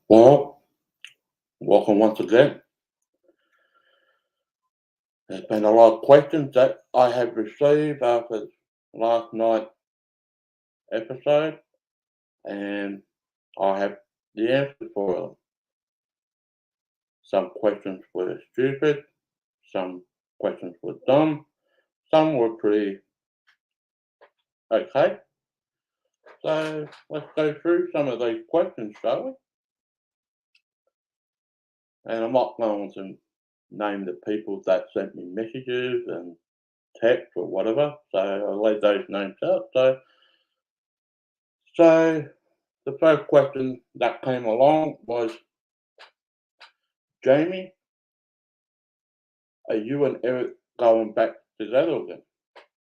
Well, welcome once again. There's been a lot of questions that I have received after last night's episode, and I have the answers for them. Some questions were stupid, some questions were dumb, some were pretty okay. So let's go through some of these questions, shall we? And I'm not going to name the people that sent me messages and text or whatever, so I'll leave those names out. So the first question that came along was, Jamie, are you and Eric going back together again?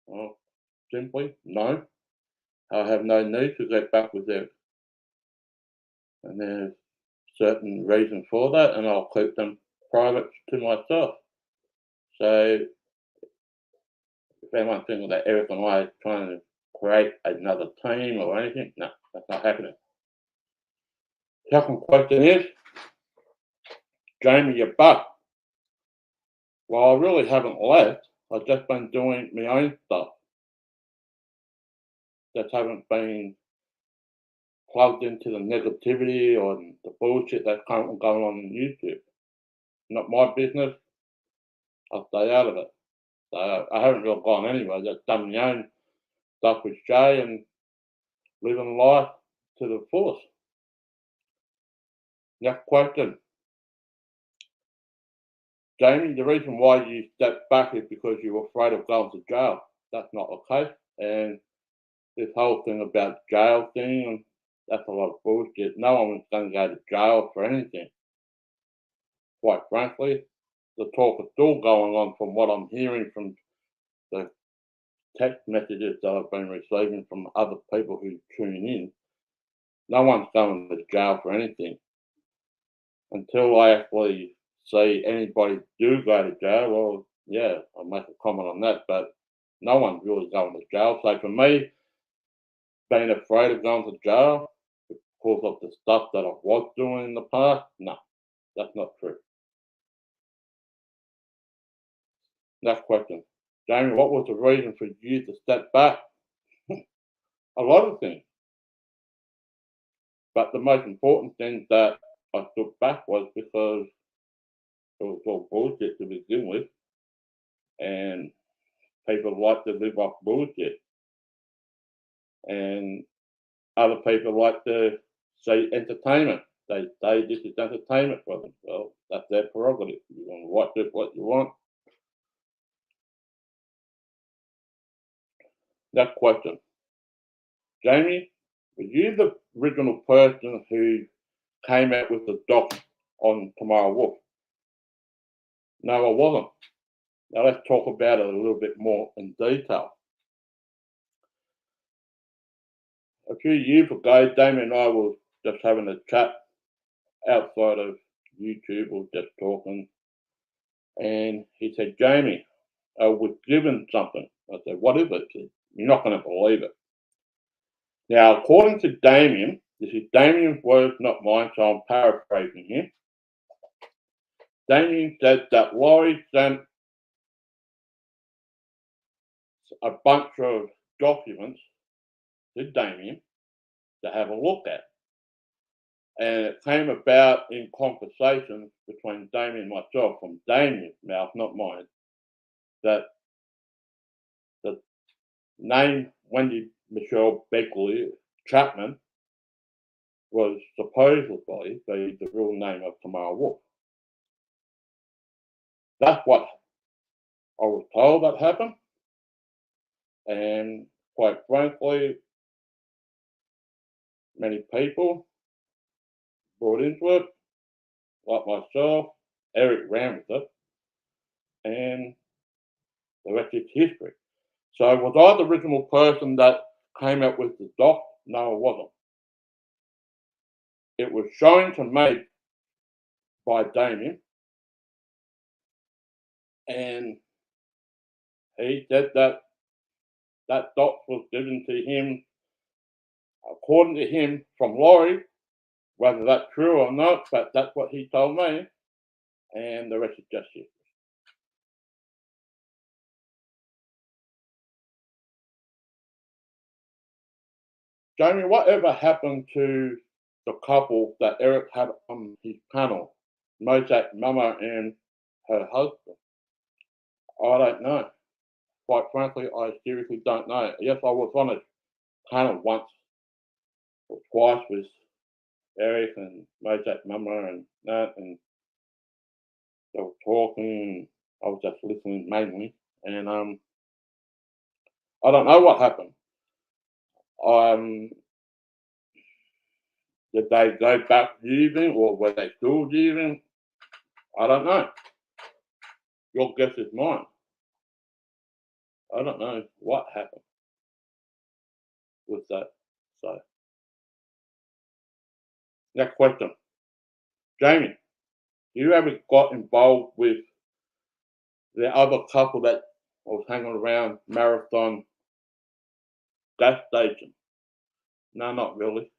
Well, simply, no. I have no need to get back with Eric. And there's certain reasons for that, and I'll keep them private to myself. So if anyone thinking that Eric and I are trying to create another team or anything, no, that's not happening. Second question is, Jamie, you're back. Well, I really haven't left. I've just been doing my own stuff. Just haven't been plugged into the negativity or the bullshit that's currently going on in YouTube. Not my business. I'll stay out of it. So I haven't really gone anywhere. Just done my own stuff with Jay and living life to the fullest. Next question. Jamie, the reason why you stepped back is because you were afraid of going to jail. That's not the case. And this whole thing about jail thing, that's a lot of bullshit. No one's going to go to jail for anything. Quite frankly, the talk is still going on from what I'm hearing from the text messages that I've been receiving from other people who tune in. No one's going to jail for anything. Until I actually see anybody do go to jail, well, yeah, I'll make a comment on that, but no one's really going to jail. So for me, being afraid of going to jail because of the stuff that I was doing in the past, no, that's not true. Next question. Jamie, what was the reason for you to step back? A lot of things. But the most important thing that I stood back was because it was all bullshit to begin with. And people like to live off bullshit. And other people like to see entertainment. They say this is entertainment for them. Well, that's their prerogative. You want to watch it what you want. Next question. Jamie, were you the original person who came out with the doc on Tomorrow Wolf? No, I wasn't. Now let's talk about it a little bit more in detail. A few years ago, Damien and I were just having a chat outside of YouTube or just talking, and he said, Jamie, I was given something. I said, what is it? He said, you're not going to believe it. Now, according to Damien, this is Damien's words, not mine, so I'm paraphrasing here. Damien said that Laurie sent a bunch of documents to Damien to have a look at. And it came about in conversations between Damien and myself, from Damien's mouth, not mine, that the name Wendy Michelle Beckley Chapman was supposedly the real name of Tamara Wolf. That's what I was told that happened. And quite frankly, many people brought into it, like myself. Eric ran with it, and the rest is history. So was I the original person that came up with the doc? No, I wasn't. It was shown to me by Damien, and he said that that doc was given to him, according to him, from Laurie, Whether that's true or not, but that's what he told me, and the rest is just it. Jamie, whatever happened to the couple that Eric had on his panel? Mosaic Mama and her husband. I don't know. Quite frankly, I seriously don't know. Yes, I was on a panel once or twice with Eric and Mosaic Mama and that, and they were talking. I was just listening mainly, and I don't know what happened. Um, did they go back using, or were they still using? I don't know. Your guess is mine. I don't know what happened with that. So, next question, Jamie. You ever got involved with the other couple that was hanging around Marathon gas station? No, not really.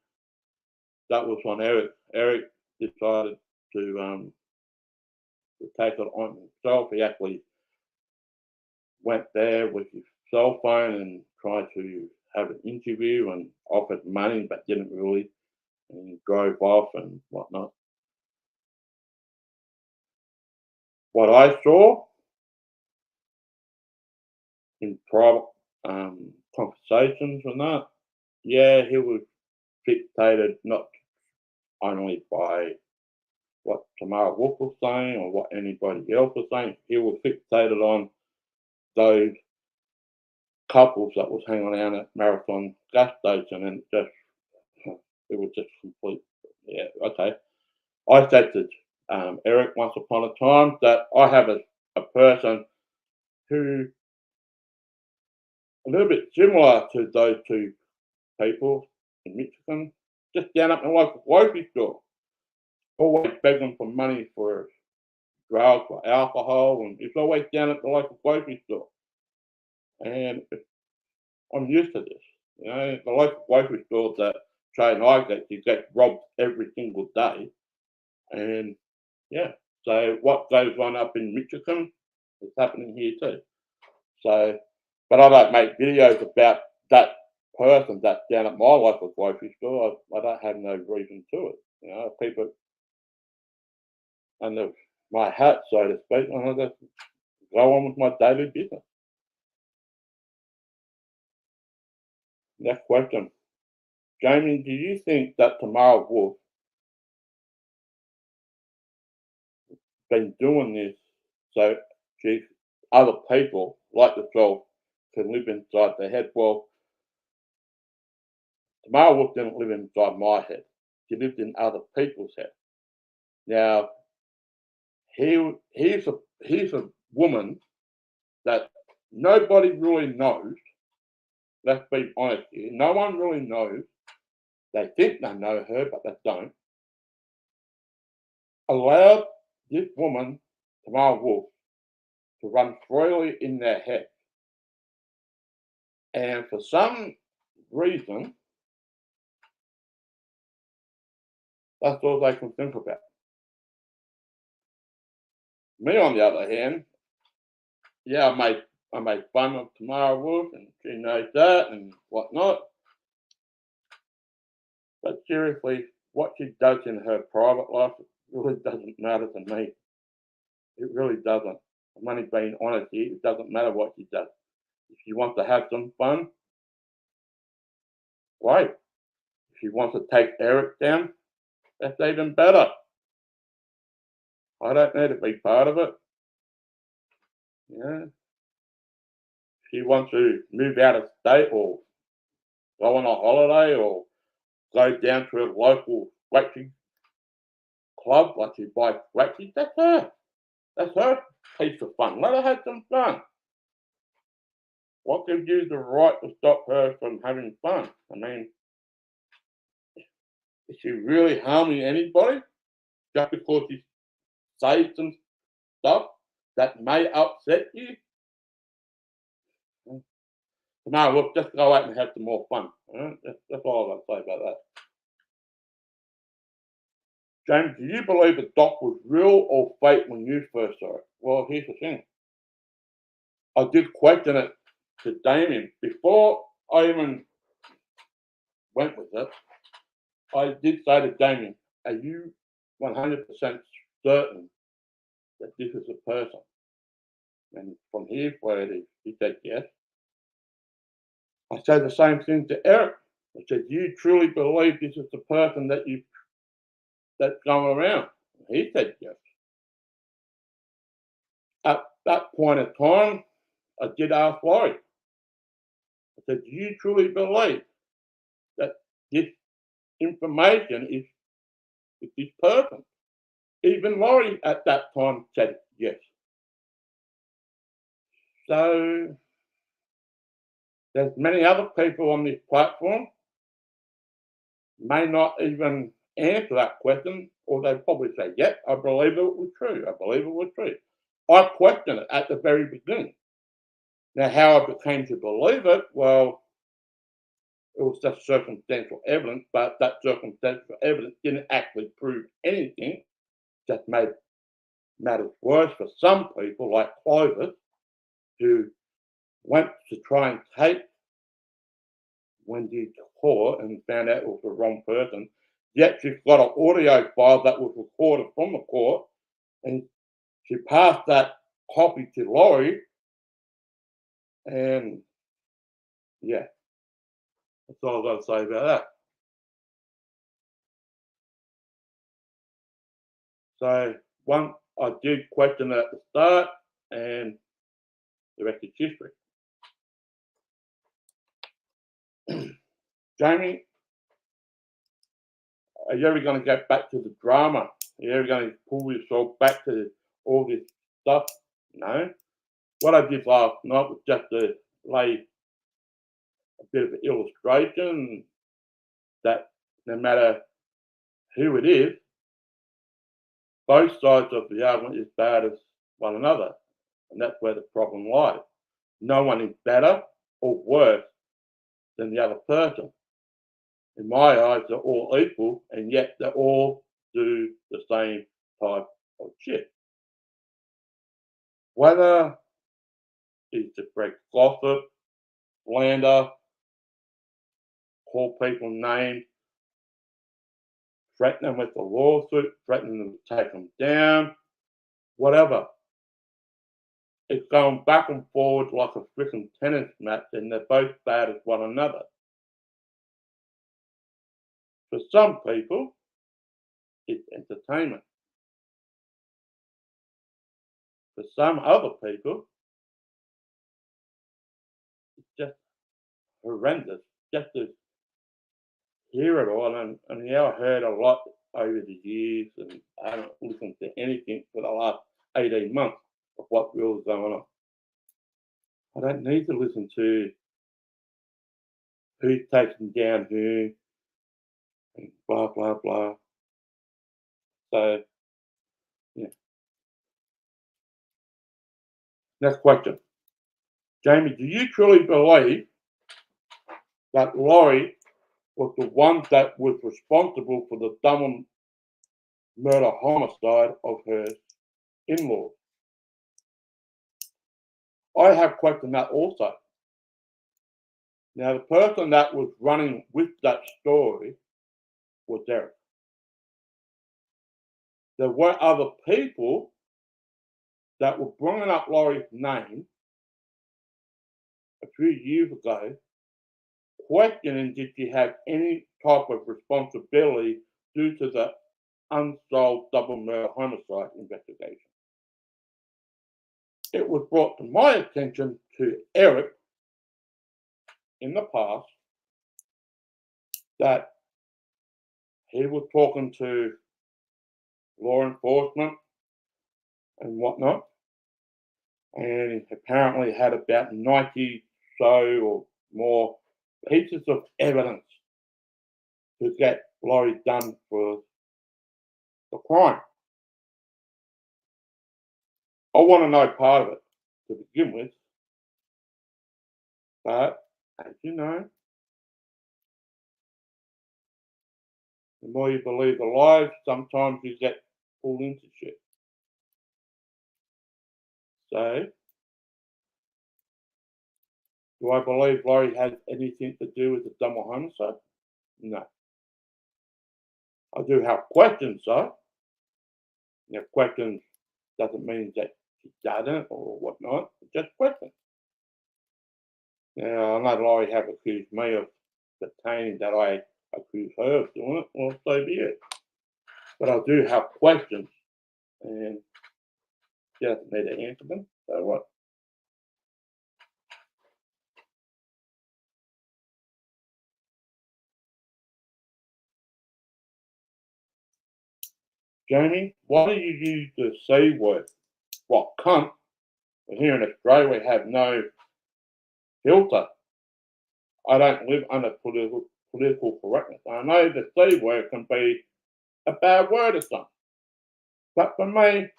That was when Eric decided to take it on himself. He actually went there with his cell phone and tried to have an interview and offered money, but didn't really, and he drove off and whatnot. What I saw in private conversations and that, yeah, he was dictated not only by what Tamara Wolf was saying or what anybody else was saying. He was fixated on those couples that was hanging around at Marathon gas station, and just it was just complete. Yeah, okay. I said to Eric once upon a time that I have a person who a little bit similar to those two people in Michigan, just down at my local grocery store, always begging for money for drugs or alcohol, and it's always down at the local grocery store. And I'm used to this. You know, the local grocery stores that Trey and I get, you get robbed every single day. And yeah, so what goes on up in Michigan is happening here too. So, but I don't make videos about that person that's down at my local grocery store. I don't have no reason to it. You know, people under my hat, so to speak, and I just go on with my daily business. Next question. Jamie, do you think that Tamara Wolf been doing this so she other people like yourself can live inside their head? Well, Tamara Wolf didn't live inside my head. She lived in other people's head. Now, he's a woman that nobody really knows. Let's be honest here. No one really knows. They think they know her, but they don't. Allowed this woman, Tamara Wolf, to run freely in their head. And for some reason, that's all they can think about. Me, on the other hand, yeah, I made fun of Tamara Wolf, and she knows that and whatnot. But seriously, what she does in her private life really doesn't matter to me. It really doesn't. I'm only being honest here. It doesn't matter what she does. If she wants to have some fun, great. If she wants to take Eric down, that's even better. I don't need to be part of it. Yeah. If she wants to move out of state or go on a holiday or go down to a local waxing club, like she buys waxing, that's her. That's her piece of fun. Let her have some fun. What gives you the right to stop her from having fun? I mean, is she really harming anybody just because she says some stuff that may upset you? No, look, just go out and have some more fun. All right? That's all I've got to say about that. James, do you believe the doc was real or fake when you first saw it? Well, here's the thing. I did question it to Damien. Before I even went with it, I did say to Damien, are you 100% certain that this is a person? And from his word, he said yes. I said the same thing to Eric. I said, do you truly believe this is the person that's going around? He said yes. At that point in time, I did ask Laurie. I said, do you truly believe that this information is this person? Even Laurie at that time said yes. So there's many other people on this platform may not even answer that question, or they probably say, yep, I believe it was true. I believe it was true. I questioned it at the very beginning. Now, how I became to believe it, well, it was just circumstantial evidence, but that circumstantial evidence didn't actually prove anything, just made matters worse for some people, like Clovis, who went to try and take Wendy to court and found out it was the wrong person. Yet she's got an audio file that was recorded from the court, and she passed that copy to Laurie. And yeah, that's all I've got to say about that. So one, I did question it at the start, and the rest is history. Jamie, are you ever going to get back to the drama? Are you ever going to pull yourself back to all this stuff? No. What I did last night was just to lay a bit of an illustration that no matter who it is, both sides of the argument is bad as one another. And that's where the problem lies. No one is better or worse than the other person. In my eyes, they're all equal, and yet they all do the same type of shit. Whether it's to spread gossip, slander, call people names, threaten them with a lawsuit, threaten them to take them down, whatever. It's going back and forward like a freaking tennis match, and they're both bad as one another. For some people, it's entertainment. For some other people, it's just horrendous. Just to hear it all, and I heard a lot over the years, and I haven't listened to anything for the last 18 months of what really going on. I don't need to listen to who's taking down who, and blah, blah, blah. So, yeah. Next question. Jamie, do you truly believe that Laurie was the one that was responsible for the double murder homicide of her in-laws? I have questioned that also. Now, the person that was running with that story was Derek. There were other people that were bringing up Laurie's name a few years ago, questioning did she have any type of responsibility due to the unsolved double murder homicide investigation. It was brought to my attention to Eric in the past that he was talking to law enforcement and whatnot, and he apparently had about 90 so or more pieces of evidence to get Laurie done for the crime. I want to know part of it to begin with, but as you know, The more you believe the lies, sometimes you get pulled into shit. So, do I believe Laurie had anything to do with the double homicide? No. I do have questions, though. Questions doesn't mean that she doesn't or whatnot. It's just questions. Now, I know Laurie have accused me of detaining that I accuse her of doing it. Well, so be it. But I do have questions, and she doesn't need to answer them. So what? Jamie, why do you use the C word? What, cunt? Well, here in Australia, we have no filter. I don't live under political correctness. I know the C word can be a bad word or something. But for me,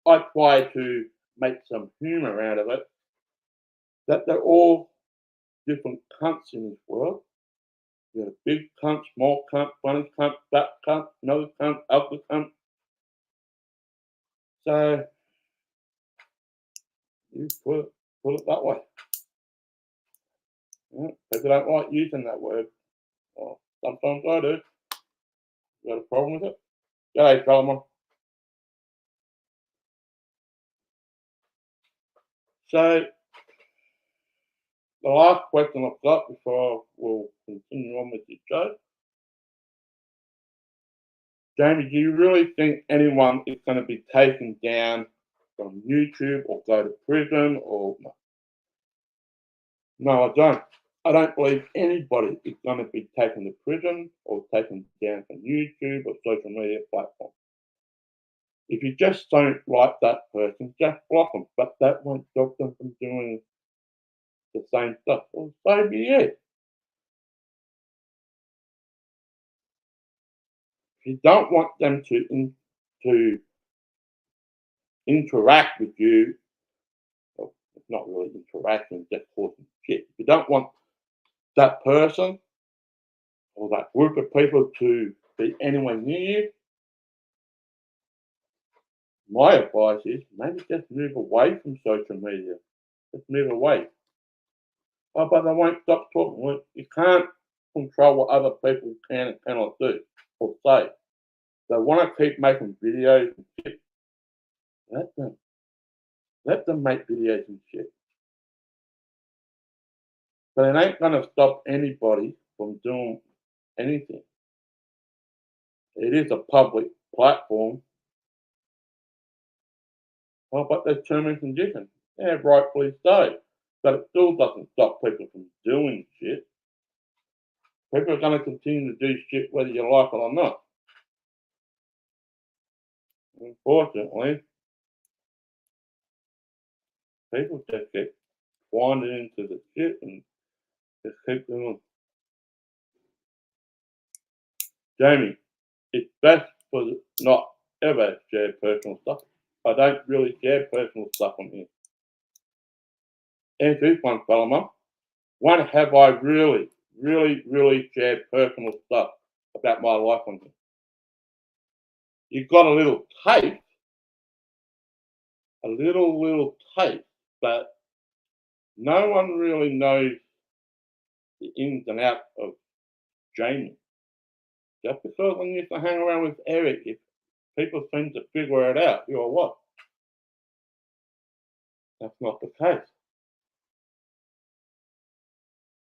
I try to make some humour out of it. That they're all different cunts in this world. You got a big cunt, small cunt, funny cunt, fat cunt, no cunt, ugly cunt. So you put it that way. Yeah, people don't like using that word. Well, sometimes I do. You got a problem with it? G'day, Solomon. So the last question I've got before we'll continue on with the show. Jamie, do you really think anyone is going to be taken down from YouTube or go to prison or no? No, I don't. I don't believe anybody is going to be taken to prison or taken down from YouTube or social media platforms. If you just don't like that person, just block them. But that won't stop them from doing the same stuff. Well, so be it. If you don't want them to interact with you, well, it's not really interaction, just causing shit. If you don't want that person or that group of people to be anywhere near you, my advice is maybe just move away from social media. Just move away. Oh, but they won't stop talking. Well, you can't control what other people can and cannot do or say. They want to keep making videos and shit. Let them. Let them make videos and shit. But it ain't going to stop anybody from doing anything. It is a public platform. Oh, but there's terms and conditions. Yeah, rightfully so. But it still doesn't stop people from doing shit. People are going to continue to do shit whether you like it or not. Unfortunately, people just get winded into the shit and just keep doing. Jamie, it's best for not ever share personal stuff. I don't really share personal stuff on here. Answer this one, fella mum. When have I really shared personal stuff about my life on here? You got a little taste, a little taste, but no one really knows the ins and outs of Jamie. Just because I used to hang around with Eric, if people seem to figure it out, who or what. That's not the case.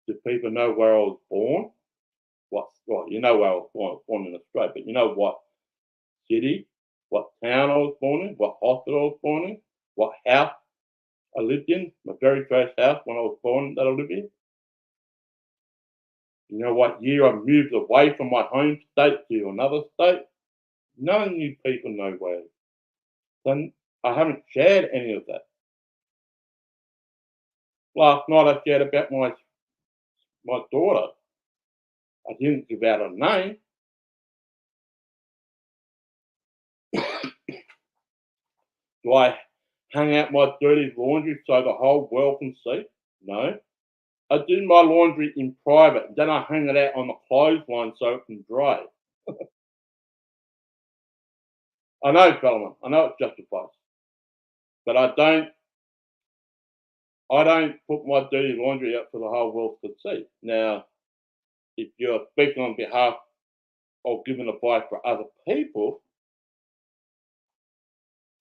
Do people know where I was born? Well, you know where I was born in Australia, but you know what city, what town I was born in, what hospital I was born in, what house I lived in, my very first house when I was born that I lived in. You know what year I moved away from my home state to another state? None of you people know where. So I haven't shared any of that. Last night I shared about my daughter. I didn't give out a name. Do I hang out my dirty laundry so the whole world can see? No. I do my laundry in private, then I hang it out on the clothesline so it can dry. I know, Solomon. I know it's justified, but I don't put my dirty laundry out for the whole world to see. Now, if you're speaking on behalf or giving advice for other people,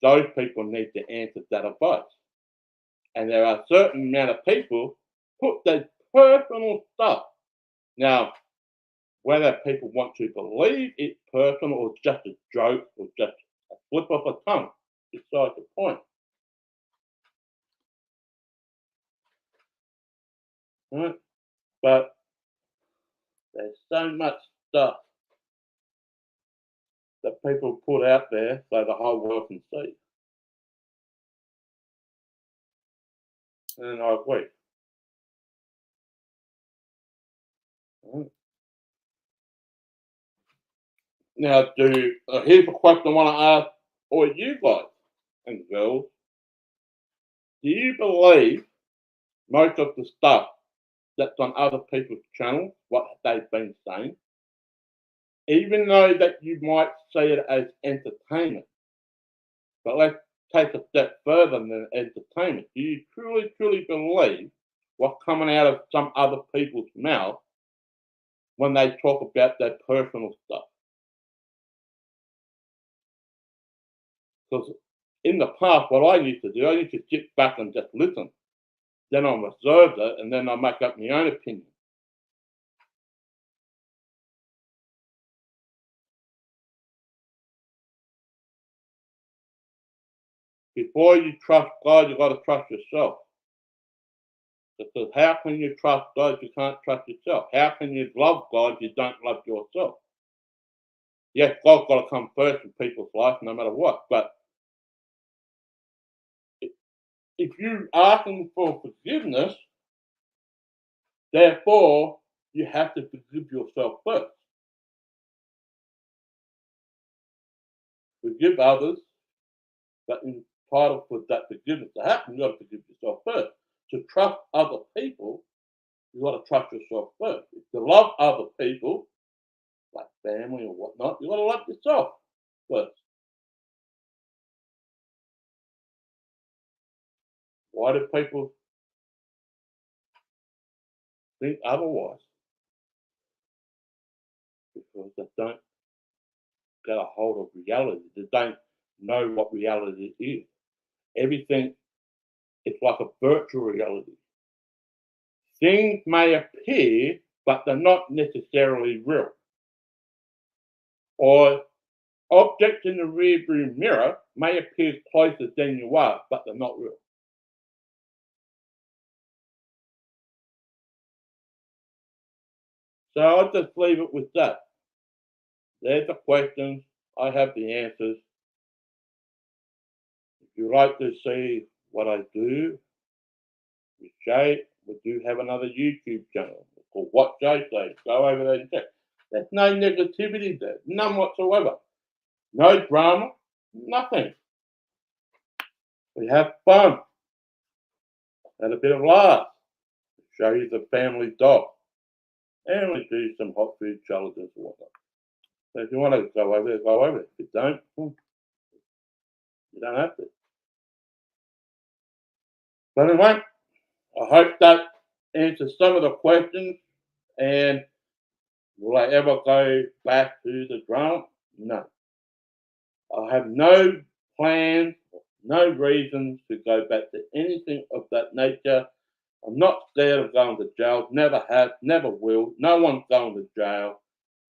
those people need to answer that advice. And there are a certain amount of people put their personal stuff. Now, whether people want to believe it's personal or just a joke or just a slip of a tongue, besides the point. Right? But there's so much stuff that people put out there so the whole world can see. And I agree. Right? Now, here's a question I want to ask all you guys and girls. Do you believe most of the stuff that's on other people's channels, what they've been saying, even though that you might see it as entertainment? But let's take a step further than entertainment. Do you truly, truly believe what's coming out of some other people's mouth when they talk about their personal stuff? Because in the past, what I used to do, I used to sit back and just listen. Then I observe it, and then I make up my own opinion. Before you trust God, you've got to trust yourself. Because how can you trust God if you can't trust yourself? How can you love God if you don't love yourself? Yes, God's got to come first in people's life, no matter what. But if you're asking for forgiveness, therefore you have to forgive yourself first. Forgive others, but in order for that forgiveness to happen, you got to forgive yourself first. To trust other people, you got to trust yourself first. To love other people, like family or whatnot, you got to love yourself first. Why do people think otherwise? Because they don't get a hold of reality. They don't know what reality is. Everything is like a virtual reality. Things may appear, but they're not necessarily real. Or objects in the rearview mirror may appear closer than you are, but they're not real. So I'll just leave it with that. There's the questions. I have the answers. If you like to see what I do with Jay, we do have another YouTube channel called What Jay Says. Go over there and check. There's no negativity there, none whatsoever. No drama, nothing. We have fun, and a bit of laugh. Show you the family dog, and we do some hot food challenges or whatnot. So if you want to go over there, go over there. If you don't, you don't have to. But anyway, I hope that answers some of the questions. And will I ever go back to the drama? No. I have no plans, no reasons to go back to anything of that nature. I'm not scared of going to jail. Never have, never will. No one's going to jail.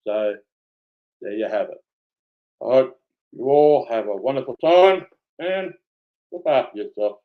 So there you have it. I hope you all have a wonderful time and look after yourself.